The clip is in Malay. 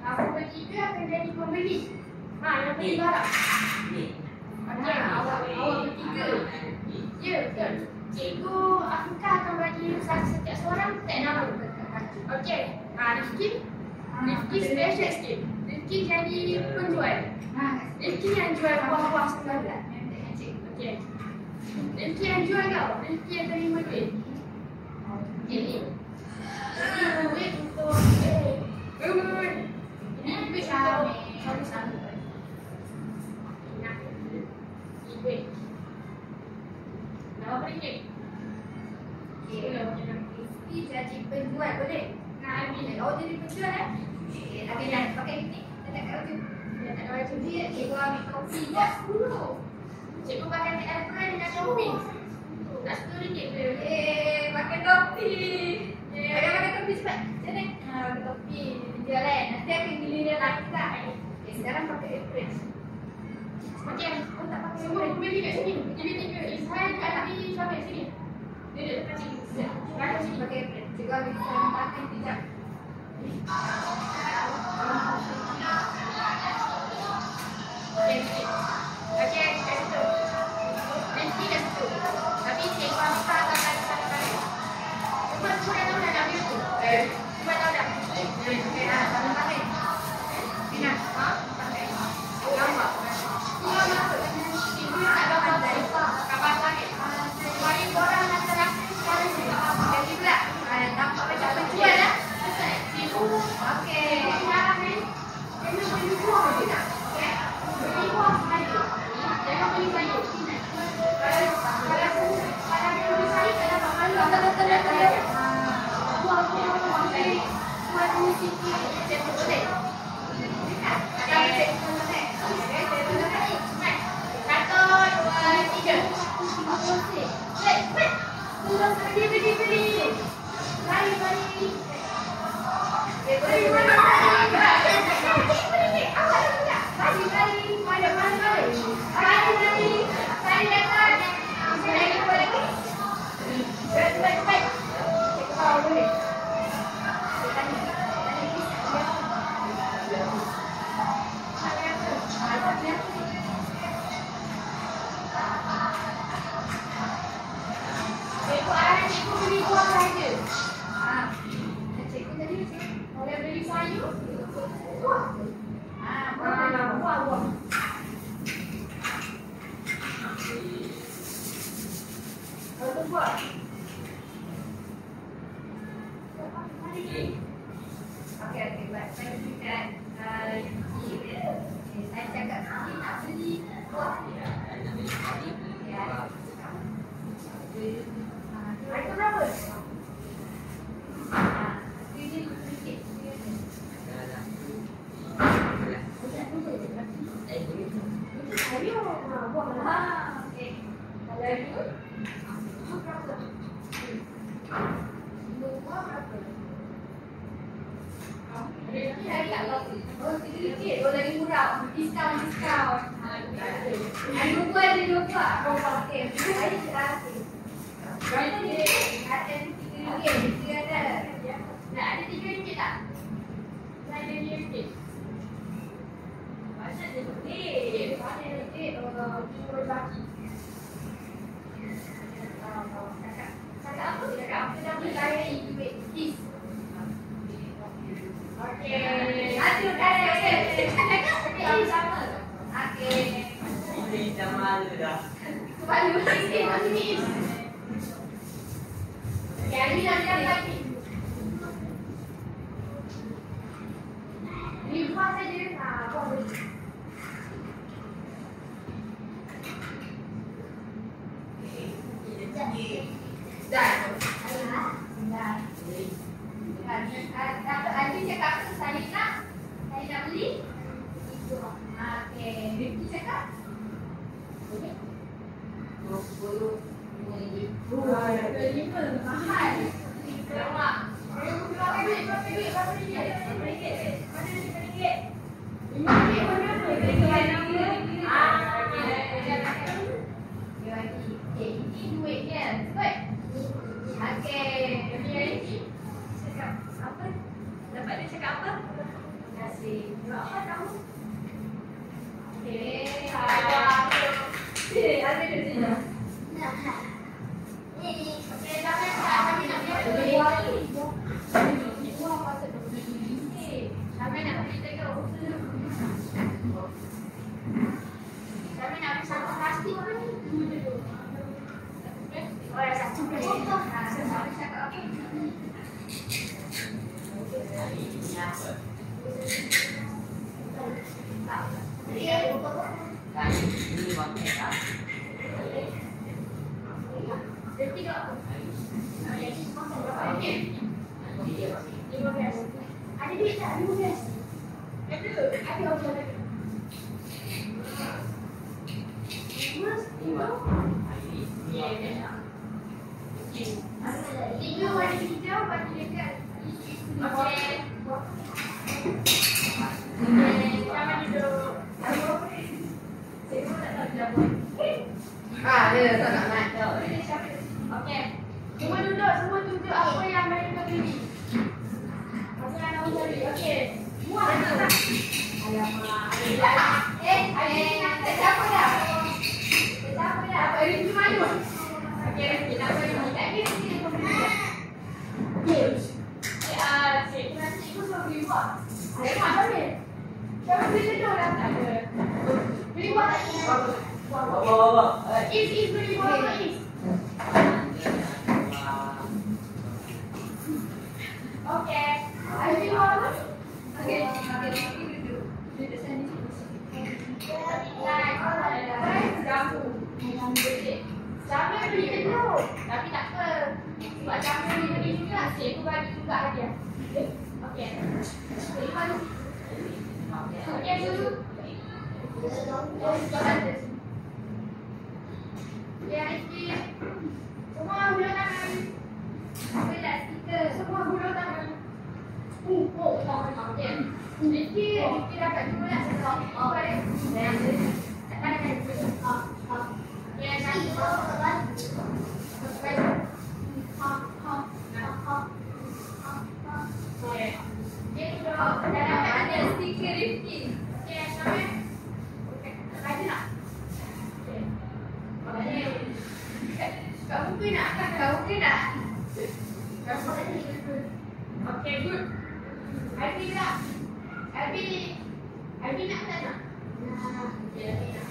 Apa bertiga akan jadi pembeli. Yang beli barang. Okey, awak bertiga. Ya, betul. Cikgu Afika akan bagi setiap seorang tag nama. Okey. Rifki special sikit. Rifki jadi penjual. Rifki yang jual buah-buah sebenarnya. Okey. Rifki yang jual tau. Rifki yang terima duit. Okey. Ini duit untuk ini duit untuk kamu sama. Duit. Nama ringgit. Rifki jadi penjual boleh? Nak ambil. Awak jadi penjual Okey, nak pakai ini. Tak ada baju. Tak ada baju dia. Cikgu ambil topi je 10. Cikgu pakai apron dengan topi. Nak RM10 ke? Pakai topi. Pakai topi cepat. Sini. Pakai topi. Dia nanti akan giliran lagi tak? Sekarang pakai apron. Okey, kau tak pakai semua beli kat sini. Tiga-tiga. Ishan kat Nabi sampai sini. Dia duduk dekat sini. Sekarang sini pakai apron. Cikgu ambil pakai hijab. Okey, kat situ. Rifki kat situ. Tapi cikgu Afika akan tarik. Cuma dah tahu dah nak ambil tu. Cuma tahu dah. Okey, sama pakai. Mina, pakai. Gambar. Gambar apa? Cikgu tak gambar dari kabar langit. Mari korang nak terasa sekarang ni. Jadi pula, nampak macam penjual lah. Cikgu, okey. Sekarang ni, cikgu beli buah je tak? Okey. Beli buah saja. Jangan beli sayur. Kalau dia beli sayur, tak dapat malu. Betul. Buah sayur. Buat ni sikit. Cikgu boleh? Ada cikgu boleh? Okey, cikgu boleh. Satu, dua, tiga. Wait. Tolong beli. Mari. Cikgu beli buah saja. Cikgu tadi boleh beli sayur. Buah. Buah. Kalau tu buah. Okey, baik. Saya berikan saya cakap nak beli buah. Harga berapa? Diskaun. Ada dua. Okey. Saya terakhir. Berapa dia? Ada RM3. Dia ada. Nak ada RM3 tak? Nak ada RM3. Macam dia RM3. Mana RM3? Jumlah lagi. Cakap apa? Cakap apa dah beli duit. Kis. Okey. Aduh, Cakap sama. Okey. Ini dah malu dah. Malu sikit macam ni. Yang ni dah lagi. Ni buat saja. Buat boleh. Dah. Adik cakap saya nak beli. Okey, Rifki cakap. Boleh? RM25. Mahal. Berapa? Berapa duit? Berapa duit? RM5. RM5. Okey, ada di sini. Okey, jangan kami nak buat buah ni. Buah pasal tu ni. Kami nak pergi tengok. Kami nak pergi sama plastik ni. Oh, ya satu plastik. Saya cakap apa? Ini makan tak? Dia tidak apa? Okey. 15. Ada duit tak? 15. Ada. Ada okey ada. Tiga warna hijau bagi dekat. Okey. Jangan duduk. Cikgu tak tahu dia buat. Dia tak nak naik. Okey. Semua tunjuk apa yang mereka beli. Apa yang nak cari. Okey. Muat tak? Alamak. Siapa dah? Apa Rizky mana? Okey, Rizky tak apa Rizky. Tak kira Rizky dia pembeli. Okey. Cikgu nanti cikgu suruh beli buah. Ada mak boleh? Siapa beli kedua dah tak ada? Beli buah tak ada? Bawa. Is beli buah apa Is? Okey. Ada beli buah apa? Okey. Duduk. Duduk sana sini. Jambu. Jambu beli kedua. Tapi tak apa. Sebab jambu ni beli juga. Cikgu bagi juga hadiah. Okey. Terima kasih. Okey dulu. Ya, Rizky. Semua hulur tangan. Belat stiker. Semua hulur tangan. Okey. Rizky dapat jumpa nak setong. Tak ada kan? Ya, nanti. Dia dah dapat ada stiker Rizky. Okey, sampai. Ada tak? Okey. Kak Mungkin nak kan? Kak Mungkin nak? Okey, good. Albi tak? Albi nak tak nak? Nak. Okey, Albi nak.